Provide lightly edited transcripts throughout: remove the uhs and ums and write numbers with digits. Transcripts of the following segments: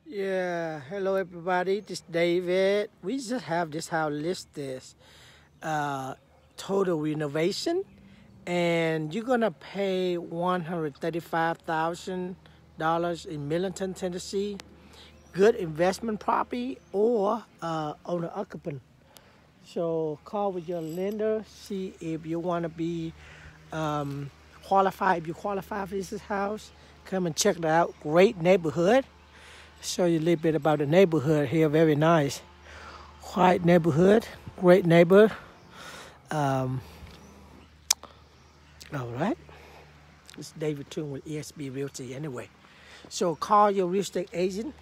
Yeah, hello everybody. This is David. We just have this house listed total renovation, and you're gonna pay $135,000 in Millington, Tennessee. Good investment property or owner occupant. So call with your lender, see if you want to be qualified. If you qualify for this house, come and check it out. Great neighborhood. Show you a little bit about the neighborhood here. Very nice. Quiet neighborhood. Great neighbor. All right. This is David Toon with ESB Realty anyway. So call your real estate agent.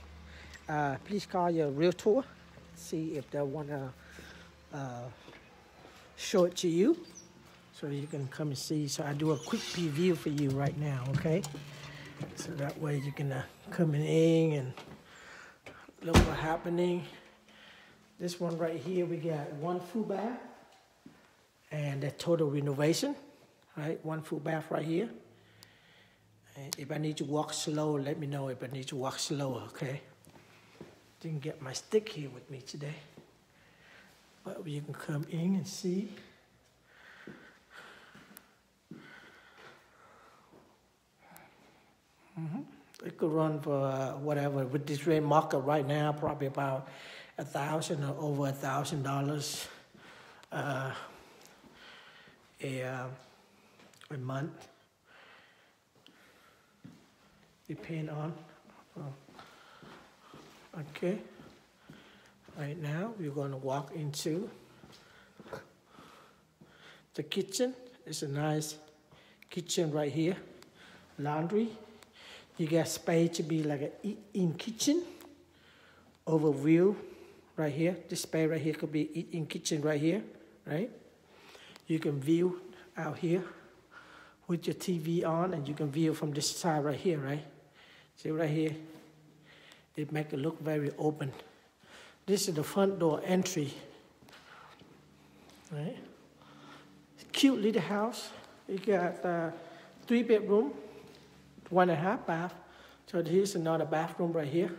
Please call your realtor. See if they want to show it to you so you can come and see. So I do a quick preview for you right now, okay? So that way you can come in and look what's happening. This one right here, we got one full bath and the total renovation, right? One full bath right here. And if I need to walk slow, let me know if I need to walk slower, okay? Didn't get my stick here with me today. But you can come in and see. It could run for whatever. With this rate market right now, probably about $1,000 or over $1,000 a month. Depend on. Okay. Right now, we're going to walk into the kitchen. It's a nice kitchen right here. Laundry. You got space to be like an eat-in kitchen. Overview right here. This space right here could be eat-in kitchen right here, right? You can view out here with your TV on, and you can view from this side right here, right? See right here? It make it look very open. This is the front door entry, right? Cute little house. You got 3 bedroom, 1.5 bath. So here's another bathroom right here.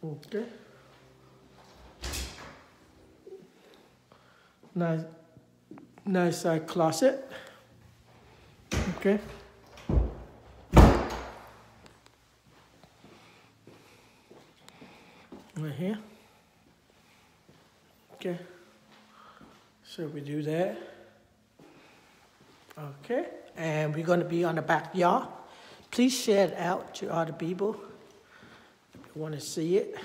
Okay. Nice closet. Okay. Right here. Okay. So we do that. Okay. And we're going to be on the backyard. Please share it out to other people if you want to see it.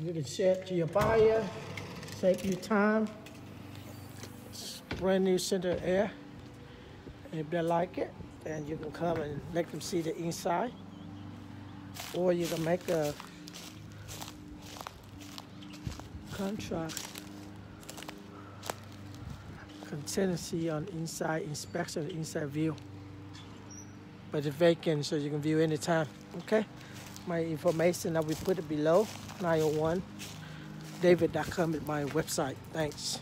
You can share it to your buyer. Save you time. It's brand new center air. And if they like it, then you can come and let them see the inside. Or you can make a contract. Contingency on inside inspection, inside view. But it's vacant, so you can view anytime. Okay? My information, I will put it below. 901 david.com is my website. Thanks.